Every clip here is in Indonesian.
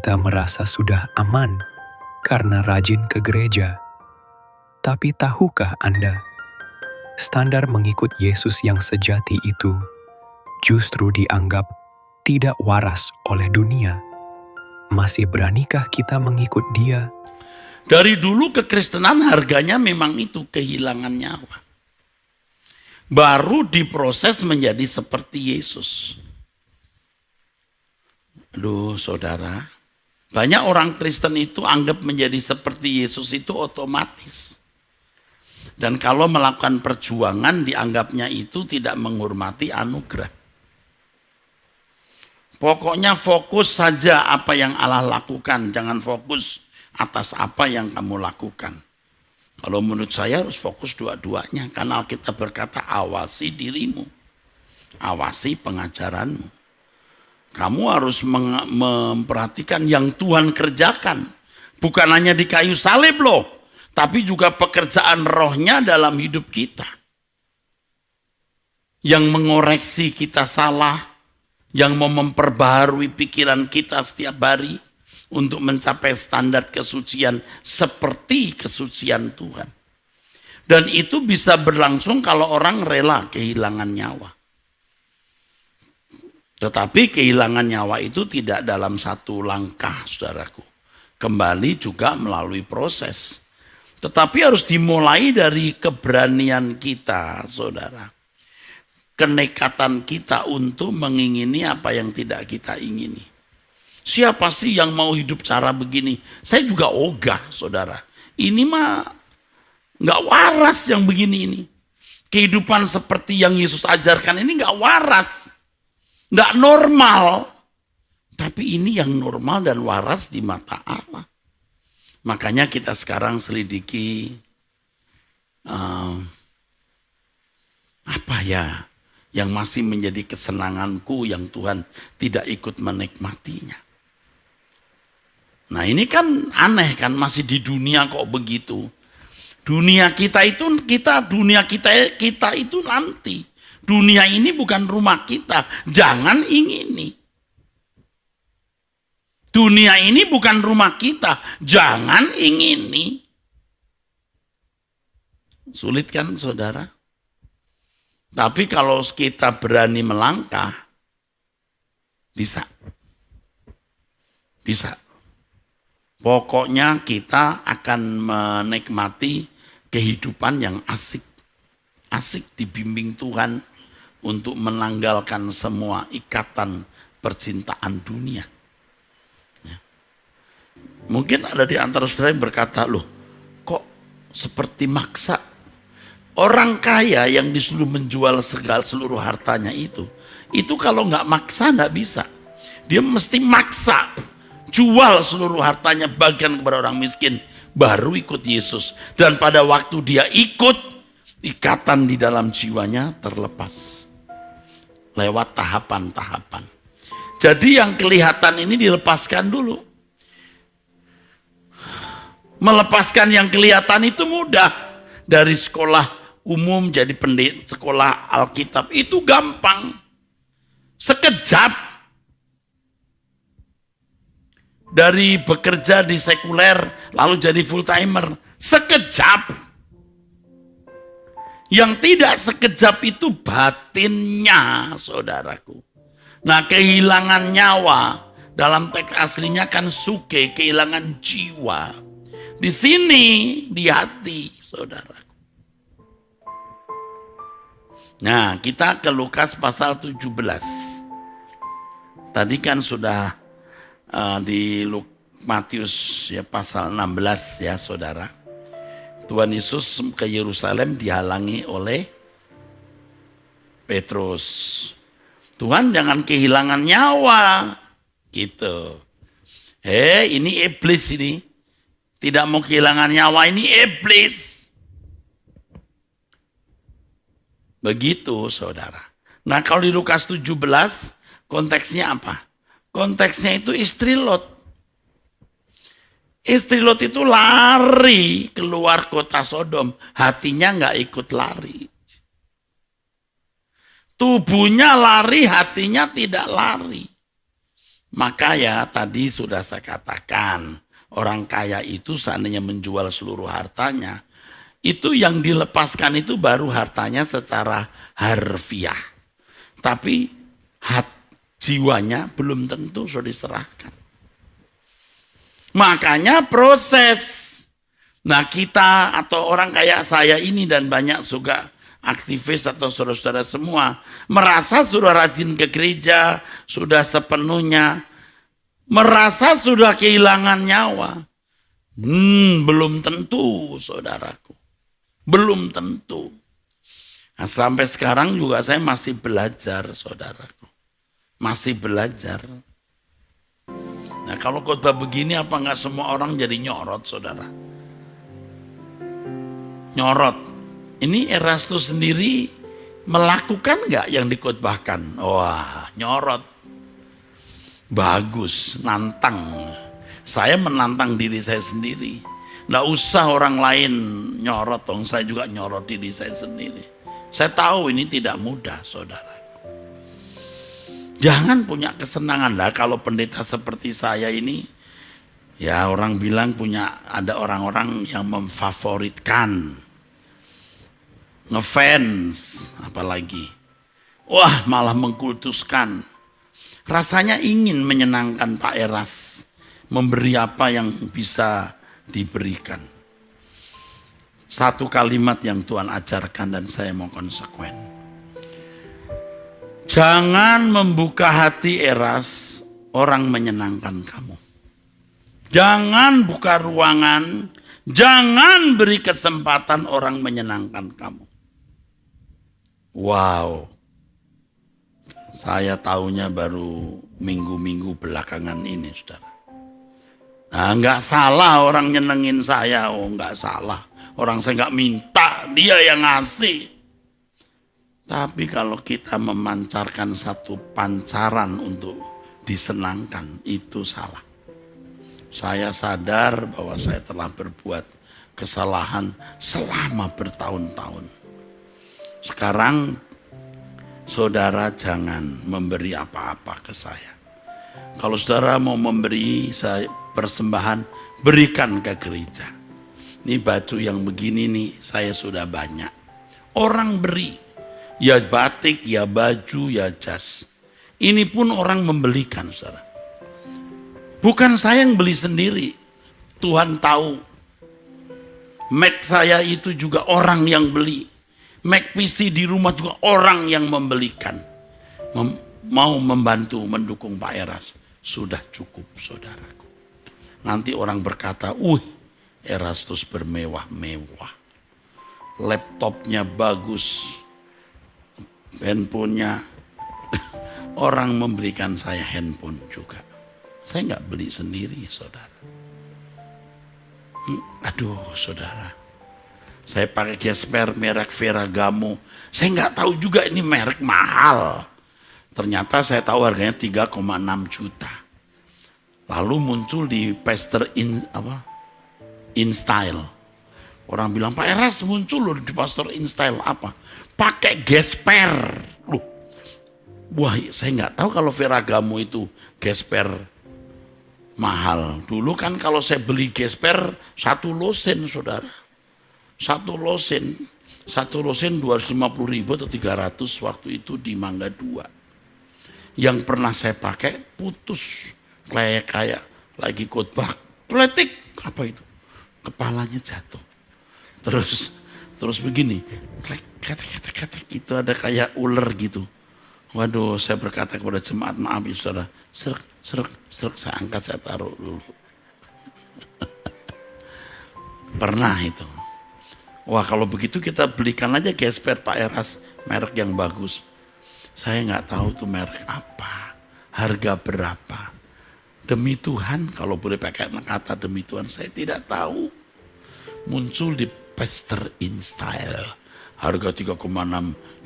kita merasa sudah aman karena rajin ke gereja. Tapi tahukah Anda, standar mengikut Yesus yang sejati itu justru dianggap tidak waras oleh dunia. Masih beranikah kita mengikut Dia? Dari dulu kekristenan harganya memang itu kehilangan nyawa. Baru diproses menjadi seperti Yesus. Aduh saudara, banyak orang Kristen itu anggap menjadi seperti Yesus itu otomatis. Dan kalau melakukan perjuangan dianggapnya itu tidak menghormati anugerah. Pokoknya fokus saja apa yang Allah lakukan, jangan fokus atas apa yang kamu lakukan. Kalau menurut saya harus fokus dua-duanya, karena Alkitab berkata awasi dirimu, awasi pengajaranmu. Kamu harus memperhatikan yang Tuhan kerjakan, bukan hanya di kayu salib loh, tapi juga pekerjaan rohnya dalam hidup kita. Yang mengoreksi kita salah, yang mau memperbaharui pikiran kita setiap hari, untuk mencapai standar kesucian seperti kesucian Tuhan. Dan itu bisa berlangsung kalau orang rela kehilangan nyawa. Tetapi kehilangan nyawa itu tidak dalam satu langkah, saudaraku. Kembali juga melalui proses. Tetapi harus dimulai dari keberanian kita, saudara. Kenekatan kita untuk mengingini apa yang tidak kita ingini. Siapa sih yang mau hidup cara begini? Saya juga ogah, saudara. Ini mah nggak waras yang begini ini. Kehidupan seperti yang Yesus ajarkan ini nggak waras. Nggak normal. Tapi ini yang normal dan waras di mata Allah. Makanya kita sekarang selidiki apa ya yang masih menjadi kesenanganku yang Tuhan tidak ikut menikmatinya. Nah ini kan aneh kan, masih di dunia kok begitu. Dunia kita itu kita itu nanti. Dunia ini bukan rumah kita, jangan ingini. Dunia ini bukan rumah kita, jangan ingini. Sulit kan saudara? Tapi kalau kita berani melangkah, bisa. Bisa. Pokoknya kita akan menikmati kehidupan yang asik. Asik dibimbing Tuhan untuk menanggalkan semua ikatan percintaan dunia. Ya. Mungkin ada di antara saudara yang berkata, loh kok seperti maksa. Orang kaya yang disuruh menjual seluruh hartanya itu kalau nggak maksa nggak bisa. Dia mesti maksa. Jual seluruh hartanya bagian kepada orang miskin, baru ikut Yesus. Dan pada waktu dia ikut, ikatan di dalam jiwanya terlepas. Lewat tahapan-tahapan. Jadi yang kelihatan ini dilepaskan dulu. Melepaskan yang kelihatan itu mudah. Dari sekolah umum jadi sekolah Alkitab itu gampang. Sekejap. Dari bekerja di sekuler lalu jadi full timer sekejap. Yang tidak sekejap itu batinnya, saudaraku. Nah, kehilangan nyawa dalam teks aslinya kan suke, kehilangan jiwa. Di sini di hati, saudaraku. Nah, kita ke Lukas pasal 17. Tadi kan sudah di Matius ya pasal 16 ya saudara. Tuhan Yesus ke Yerusalem dihalangi oleh Petrus. Tuhan jangan kehilangan nyawa gitu. Ini iblis ini. Tidak mau kehilangan nyawa, ini iblis. Begitu saudara. Nah kalau di Lukas 17 konteksnya apa? Konteksnya itu istri Lot. Istri Lot itu lari keluar kota Sodom. Hatinya nggak ikut lari. Tubuhnya lari, hatinya tidak lari. Maka ya tadi sudah saya katakan, orang kaya itu seandainya menjual seluruh hartanya, itu yang dilepaskan itu baru hartanya secara harfiah. Tapi jiwanya belum tentu sudah diserahkan. Makanya proses. Nah kita atau orang kayak saya ini dan banyak juga aktivis atau saudara-saudara semua merasa sudah rajin ke gereja, sudah sepenuhnya, merasa sudah kehilangan nyawa. Belum tentu saudaraku, belum tentu. Nah, sampai sekarang juga saya masih belajar saudaraku, masih belajar. Nah kalau khotbah begini apa nggak semua orang jadi nyorot saudara? Nyorot. Ini Erastus sendiri melakukan nggak yang dikhotbahkan? Wah, nyorot. Bagus, nantang. Saya menantang diri saya sendiri. Nggak usah orang lain nyorot dong, saya juga nyorot diri saya sendiri. Saya tahu ini tidak mudah, saudara. Jangan punya kesenangan lah kalau pendeta seperti saya ini. Ya orang bilang ada orang-orang yang memfavoritkan. Ngefans apalagi. Wah malah mengkultuskan. Rasanya ingin menyenangkan Pak Eras. Memberi apa yang bisa diberikan. Satu kalimat yang Tuhan ajarkan dan saya mau konsekuen. Jangan membuka hati Eras orang menyenangkan kamu. Jangan buka ruangan, jangan beri kesempatan orang menyenangkan kamu. Wow, saya tahunya baru minggu-minggu belakangan ini, saudara. Nah, nggak salah orang nyenengin saya, nggak salah. Orang saya nggak minta, dia yang ngasih. Tapi kalau kita memancarkan satu pancaran untuk disenangkan, itu salah. Saya sadar bahwa saya telah berbuat kesalahan selama bertahun-tahun. Sekarang saudara jangan memberi apa-apa ke saya. Kalau saudara mau memberi saya persembahan, berikan ke gereja. Ini baju yang begini nih saya sudah banyak. Orang beri, ya batik, ya baju, ya jas. Ini pun orang membelikan, saudara. Bukan saya yang beli sendiri. Tuhan tahu. Mac saya itu juga orang yang beli. Mac PC di rumah juga orang yang membelikan. Mau membantu, mendukung Pak Eras. Sudah cukup saudaraku. Nanti orang berkata, Erastus bermewah-mewah. Laptopnya bagus. Handphonenya. Orang memberikan saya handphone juga. Saya nggak beli sendiri saudara. Aduh saudara. Saya pakai gesper merek Ferragamo. Saya nggak tahu juga ini merek mahal. Ternyata saya tahu harganya 3,6 juta. Lalu muncul di Pastor InStyle. Orang bilang Pak Eras muncul loh di Pastor InStyle apa? Pakai gesper. Loh. Wah saya nggak tahu kalau Ferragamo itu gesper mahal. Dulu kan kalau saya beli gesper 1 losen saudara. 1 losen 250.000 atau 300 waktu itu di Mangga 2. Yang pernah saya pakai putus kayak lagi khotbah kletik apa itu kepalanya jatuh. Terus begini kletek gitu ada kayak ular gitu. Waduh saya berkata kepada jemaat maaf ya saudara. Serek saya angkat saya taruh dulu. Pernah itu. Wah kalau begitu kita belikan aja gesper Pak Eras merek yang bagus. Saya nggak tahu tuh merek apa, harga berapa. Demi Tuhan kalau boleh pakai kata demi Tuhan saya tidak tahu. Muncul di Pastor InStyle. Harga 3,6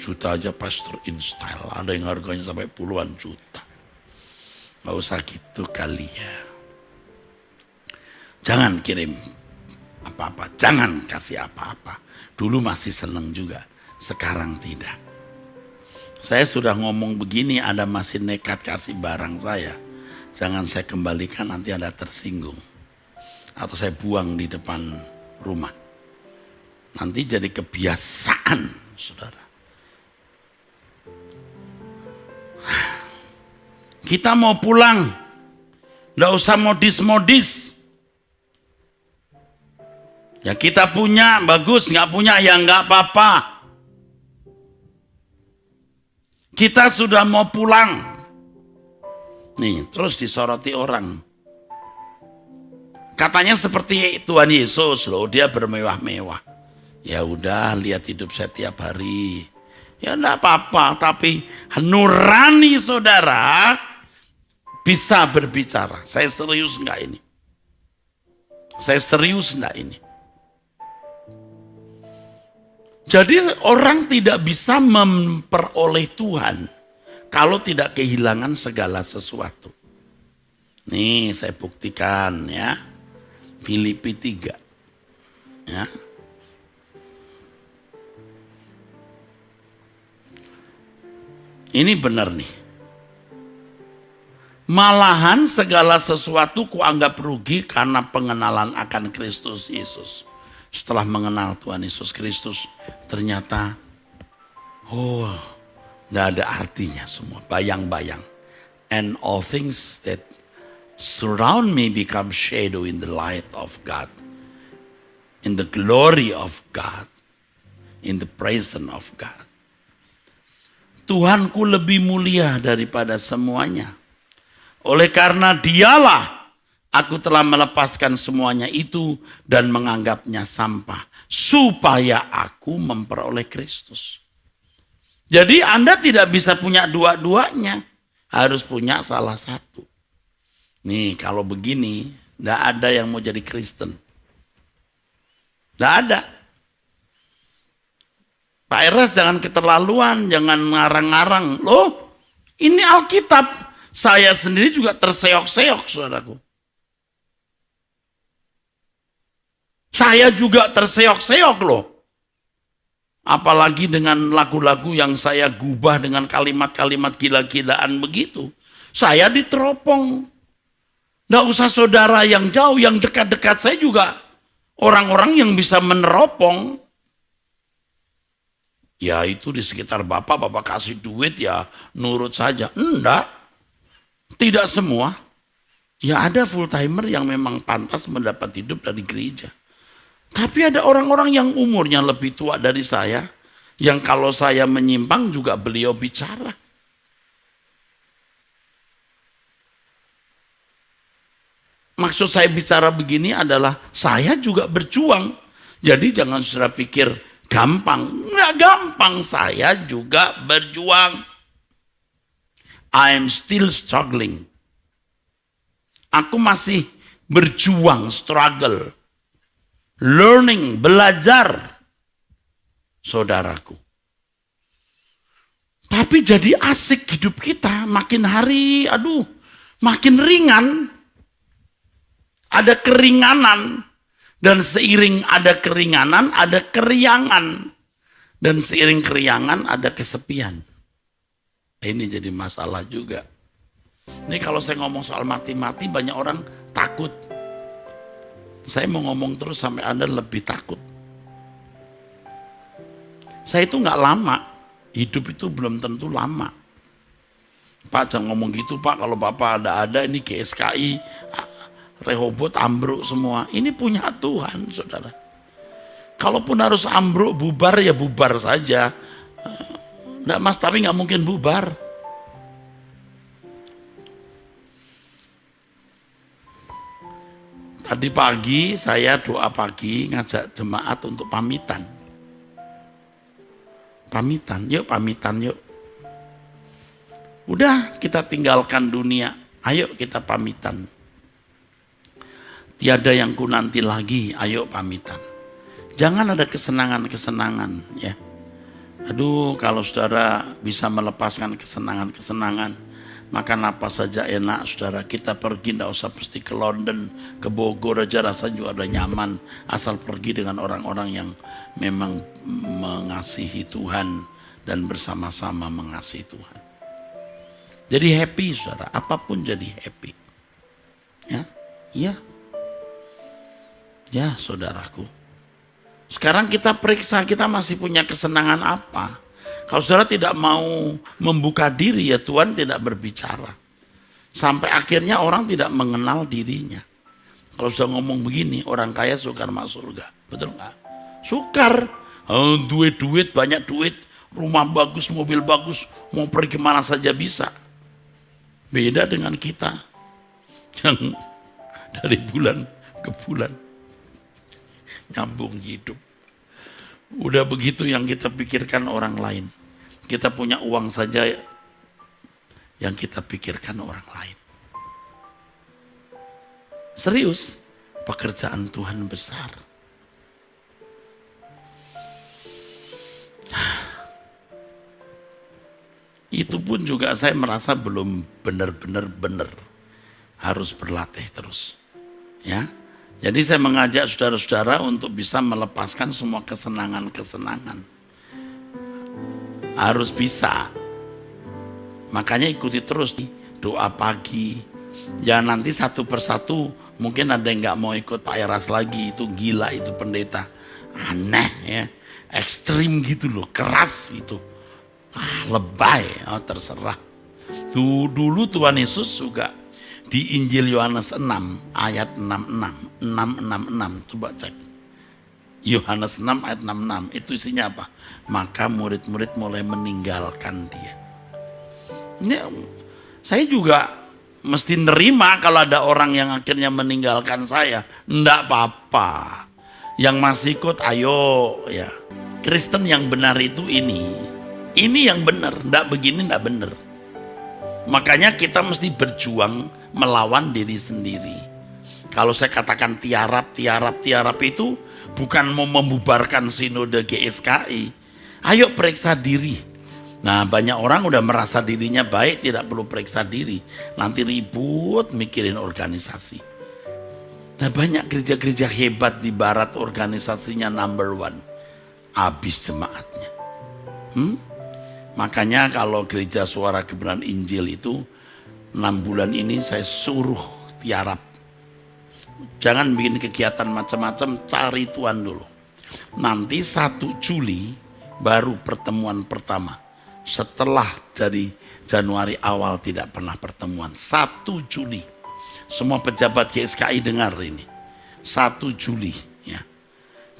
juta aja Pastor InStyle. Ada yang harganya sampai puluhan juta. Gak usah gitu kali ya. Jangan kirim apa-apa, jangan kasih apa-apa. Dulu masih seneng juga, sekarang tidak. Saya sudah ngomong begini, ada masih nekat kasih barang saya. Jangan saya kembalikan, nanti Anda tersinggung. Atau saya buang di depan rumah. Nanti jadi kebiasaan, saudara. Kita mau pulang, nggak usah modis-modis. Ya kita punya, bagus. Nggak punya, ya nggak apa-apa. Kita sudah mau pulang. Nih, terus disoroti orang. Katanya seperti Tuhan Yesus loh, dia bermewah-mewah. Ya udah, lihat hidup saya tiap hari. Ya enggak apa-apa, tapi nurani saudara bisa berbicara. Saya serius enggak ini? Saya serius enggak ini? Jadi orang tidak bisa memperoleh Tuhan kalau tidak kehilangan segala sesuatu. Nih saya buktikan ya. Filipi 3. Ya. Ini benar nih. Malahan segala sesuatu kuanggap rugi karena pengenalan akan Kristus Yesus. Setelah mengenal Tuhan Yesus Kristus, ternyata tidak ada artinya semua, bayang-bayang. And all things that surround me become shadow in the light of God, in the glory of God, in the presence of God. Tuhanku lebih mulia daripada semuanya. Oleh karena dialah aku telah melepaskan semuanya itu dan menganggapnya sampah, supaya aku memperoleh Kristus. Jadi Anda tidak bisa punya dua-duanya, harus punya salah satu. Nih kalau begini, tidak ada yang mau jadi Kristen. Tidak ada. Pak Eras jangan keterlaluan, jangan ngarang-ngarang. Loh, ini Alkitab. Saya sendiri juga terseok-seok, saudaraku. Saya juga terseok-seok loh. Apalagi dengan lagu-lagu yang saya gubah dengan kalimat-kalimat gila-gilaan begitu. Saya diteropong. Nggak usah saudara yang jauh, yang dekat-dekat saya juga. Orang-orang yang bisa meneropong. Ya itu di sekitar Bapak kasih duit ya nurut saja. Enggak. Tidak semua. Ya ada full timer yang memang pantas mendapat hidup dari gereja. Tapi ada orang-orang yang umurnya lebih tua dari saya, yang kalau saya menyimpang juga beliau bicara. Maksud saya bicara begini adalah saya juga berjuang. Jadi jangan sudah pikir gampang. Nggak gampang, saya juga berjuang. I am still struggling. Aku masih berjuang, struggle. Learning, belajar. Saudaraku. Tapi jadi asik hidup kita. Makin hari, makin ringan. Ada keringanan. Dan seiring ada keringanan, ada keriangan. Dan seiring keriangan ada kesepian. Ini jadi masalah juga. Ini kalau saya ngomong soal mati-mati banyak orang takut. Saya mau ngomong terus sampai Anda lebih takut. Saya itu nggak lama. Hidup itu belum tentu lama. Pak jangan ngomong gitu Pak. Kalau Bapak ada ini GSKI, Rehoboth ambruk semua. Ini punya Tuhan saudara. Kalaupun harus ambruk bubar ya bubar saja. Enggak mas, tapi nggak mungkin bubar. Tadi pagi saya doa pagi ngajak jemaat untuk pamitan. Pamitan, yuk. Udah kita tinggalkan dunia, ayo kita pamitan. Tiada yang ku nanti lagi, ayo pamitan. Jangan ada kesenangan-kesenangan ya. Kalau saudara bisa melepaskan kesenangan-kesenangan, maka apa saja enak saudara. Kita pergi tidak usah pasti ke London, ke Bogor aja rasanya juga ada nyaman. Asal pergi dengan orang-orang yang memang mengasihi Tuhan dan bersama-sama mengasihi Tuhan. Jadi happy saudara, apapun jadi happy. Ya, iya. Ya, saudaraku. Sekarang kita periksa kita masih punya kesenangan apa. Kalau saudara tidak mau membuka diri, ya Tuhan tidak berbicara. Sampai akhirnya orang tidak mengenal dirinya. Kalau sudah ngomong begini, orang kaya sukar masuk surga. Betul nggak? Sukar. Duit, banyak duit. Rumah bagus, mobil bagus. Mau pergi kemana saja bisa. Beda dengan kita. Yang dari bulan ke bulan. Nyambung hidup. Udah begitu yang kita pikirkan orang lain. Kita punya uang saja yang kita pikirkan orang lain. Serius, pekerjaan Tuhan besar. Itu pun juga saya merasa belum benar-benar harus berlatih terus. Ya. Jadi saya mengajak saudara-saudara untuk bisa melepaskan semua kesenangan-kesenangan. Harus bisa. Makanya ikuti terus nih doa pagi. Ya nanti satu persatu mungkin ada yang gak mau ikut Pak Eras lagi. Itu gila itu pendeta. Aneh ya. Ekstrim gitu loh. Keras itu. Lebay. Terserah. Dulu Tuhan Yesus juga di Injil Yohanes 6 ayat 666 coba cek. Yohanes 6 ayat 66 itu isinya apa? Maka murid-murid mulai meninggalkan dia. Ini, saya juga mesti nerima kalau ada orang yang akhirnya meninggalkan saya. Enggak apa-apa. Yang masih ikut ayo ya. Kristen yang benar itu ini. Ini yang benar, enggak begini enggak benar. Makanya kita mesti berjuang melawan diri sendiri. Kalau saya katakan tiarap itu bukan mau membubarkan sinode GSKI. Ayo periksa diri. Nah banyak orang udah merasa dirinya baik, tidak perlu periksa diri. Nanti ribut mikirin organisasi. Nah banyak gereja-gereja hebat di barat organisasinya number 1. Habis jemaatnya. Makanya kalau gereja Suara Kebenaran Injil itu 6 bulan ini saya suruh tiarap. Jangan bikin kegiatan macam-macam, cari Tuhan dulu. Nanti 1 Juli baru pertemuan pertama. Setelah dari Januari awal tidak pernah pertemuan. 1 Juli. Semua pejabat GSKI dengar ini. 1 Juli ya.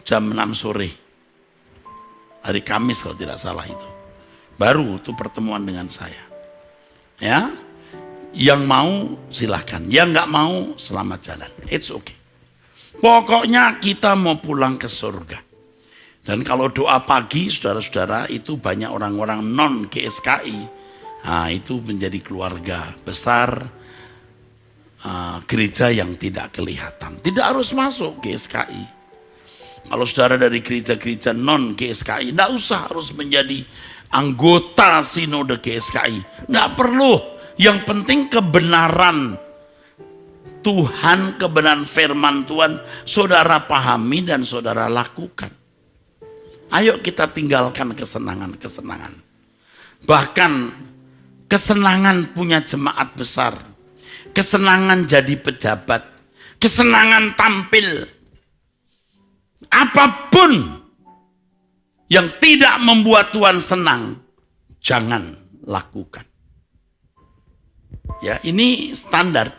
Jam 6 sore. Hari Kamis kalau tidak salah itu. Baru itu pertemuan dengan saya. Ya. Yang mau silahkan, yang nggak mau selamat jalan. It's okay. Pokoknya kita mau pulang ke surga. Dan kalau doa pagi, saudara-saudara, itu banyak orang-orang non GSKI. Nah, itu menjadi keluarga besar gereja yang tidak kelihatan. Tidak harus masuk GSKI. Kalau saudara dari gereja-gereja non GSKI, tidak usah harus menjadi anggota sinode GSKI. Tidak perlu. Yang penting kebenaran Tuhan, kebenaran firman Tuhan, saudara pahami dan saudara lakukan. Ayo kita tinggalkan kesenangan-kesenangan. Bahkan kesenangan punya jemaat besar. Kesenangan jadi pejabat. Kesenangan tampil. Apapun yang tidak membuat Tuhan senang, jangan lakukan. Ya, ini standar.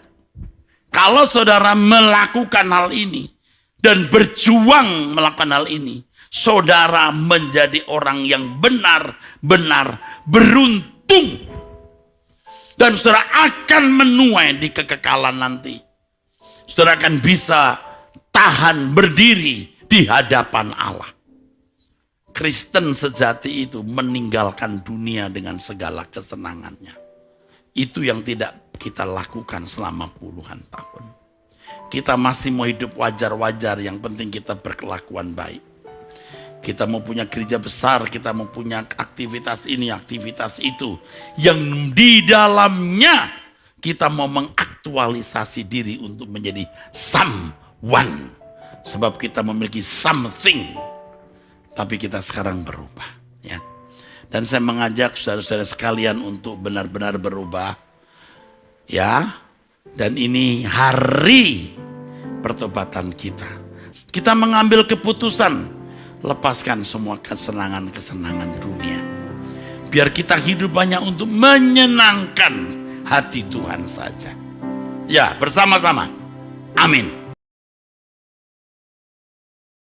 Kalau saudara melakukan hal ini dan berjuang melakukan hal ini, saudara menjadi orang yang benar-benar beruntung. Dan saudara akan menuai di kekekalan nanti. Saudara akan bisa tahan berdiri di hadapan Allah. Kristen sejati itu meninggalkan dunia dengan segala kesenangannya. Itu yang tidak kita lakukan selama puluhan tahun. Kita masih mau hidup wajar-wajar, yang penting kita berkelakuan baik. Kita mau punya gereja besar, kita mau punya aktivitas ini, aktivitas itu. Yang di dalamnya kita mau mengaktualisasi diri untuk menjadi someone. Sebab kita memiliki something. Tapi kita sekarang berubah. Ya. Dan saya mengajak saudara-saudara sekalian untuk benar-benar berubah. Ya, Dan ini hari pertobatan kita. Kita mengambil keputusan, lepaskan semua kesenangan-kesenangan dunia. Biar kita hidup banyak untuk menyenangkan hati Tuhan saja. Ya, bersama-sama. Amin.